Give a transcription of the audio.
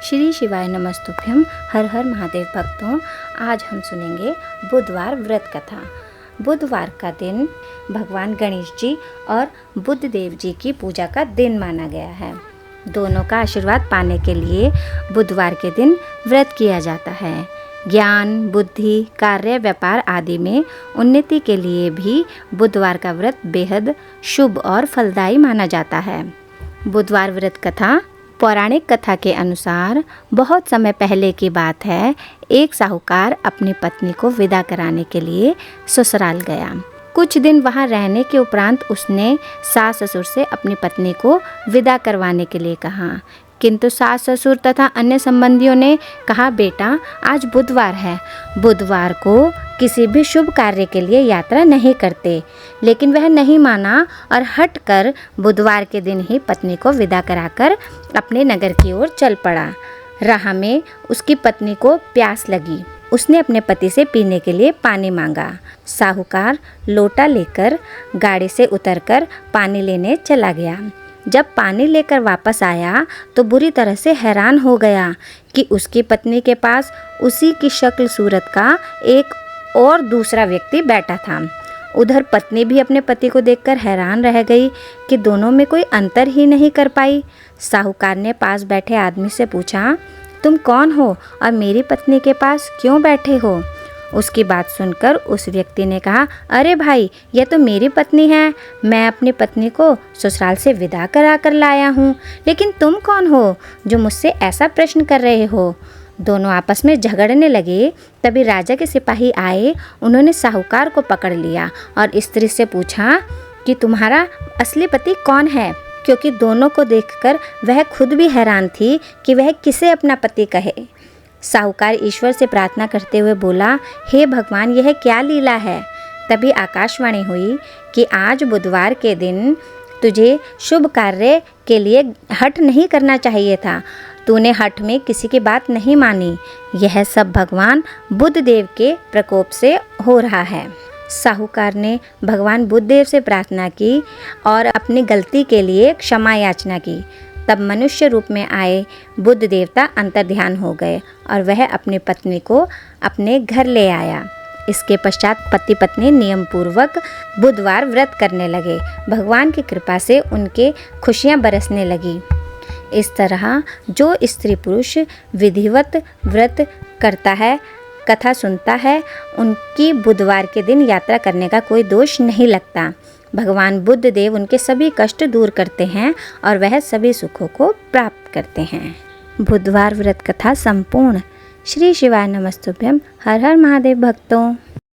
श्री शिवाय नमस्तुभ्यम। हर हर महादेव भक्तों, आज हम सुनेंगे बुधवार व्रत कथा। बुधवार का दिन भगवान गणेश जी और बुद्ध देव जी की पूजा का दिन माना गया है। दोनों का आशीर्वाद पाने के लिए बुधवार के दिन व्रत किया जाता है। ज्ञान, बुद्धि, कार्य, व्यापार आदि में उन्नति के लिए भी बुधवार का व्रत बेहद शुभ और फलदायी माना जाता है। बुधवार व्रत कथा पौराणिक कथा के अनुसार बहुत समय पहले की बात है। एक साहूकार अपनी पत्नी को विदा कराने के लिए ससुराल गया। कुछ दिन वहां रहने के उपरांत उसने सास ससुर से अपनी पत्नी को विदा करवाने के लिए कहा, किंतु सास ससुर तथा अन्य संबंधियों ने कहा, बेटा आज बुधवार है, बुधवार को किसी भी शुभ कार्य के लिए यात्रा नहीं करते। लेकिन वह नहीं माना और हट कर बुधवार के दिन ही पत्नी को विदा कराकर अपने नगर की ओर चल पड़ा। राह में उसकी पत्नी को प्यास लगी। उसने अपने पति से पीने के लिए पानी मांगा। साहूकार लोटा लेकर गाड़ी से उतरकर पानी लेने चला गया। जब पानी लेकर वापस आया तो बुरी तरह से हैरान हो गया कि उसकी पत्नी के पास उसी की शक्ल सूरत का एक और दूसरा व्यक्ति बैठा था। उधर पत्नी भी अपने पति को देखकर हैरान रह गई कि दोनों में कोई अंतर ही नहीं कर पाई। साहूकार ने पास बैठे आदमी से पूछा, तुम कौन हो और मेरी पत्नी के पास क्यों बैठे हो? उसकी बात सुनकर उस व्यक्ति ने कहा, अरे भाई, यह तो मेरी पत्नी है। मैं अपनी पत्नी को ससुराल से विदा करा कर लाया हूँ, लेकिन तुम कौन हो जो मुझसे ऐसा प्रश्न कर रहे हो? दोनों आपस में झगड़ने लगे। तभी राजा के सिपाही आए। उन्होंने साहूकार को पकड़ लिया और स्त्री से पूछा कि तुम्हारा असली पति कौन है, क्योंकि दोनों को देखकर वह खुद भी हैरान थी कि वह किसे अपना पति कहे। साहूकार ईश्वर से प्रार्थना करते हुए बोला, हे भगवान, यह क्या लीला है? तभी आकाशवाणी हुई कि आज बुधवार के दिन तुझे शुभ कार्य के लिए हठ नहीं करना चाहिए था। तूने हठ में किसी की बात नहीं मानी। यह सब भगवान बुद्ध देव के प्रकोप से हो रहा है। साहूकार ने भगवान बुद्ध देव से प्रार्थना की और अपनी गलती के लिए क्षमा याचना की। तब मनुष्य रूप में आए बुद्ध देवता अंतर्ध्यान हो गए और वह अपनी पत्नी को अपने घर ले आया। इसके पश्चात पति पत्नी नियम पूर्वक बुधवार व्रत करने लगे। भगवान की कृपा से उनके खुशियां बरसने लगी। इस तरह जो स्त्री पुरुष विधिवत व्रत करता है, कथा सुनता है, उनकी बुधवार के दिन यात्रा करने का कोई दोष नहीं लगता। भगवान बुद्ध देव उनके सभी कष्ट दूर करते हैं और वह सभी सुखों को प्राप्त करते हैं। बुधवार व्रत कथा संपूर्ण। श्री शिवाय नमस्तुभ्यम। हर हर महादेव भक्तों।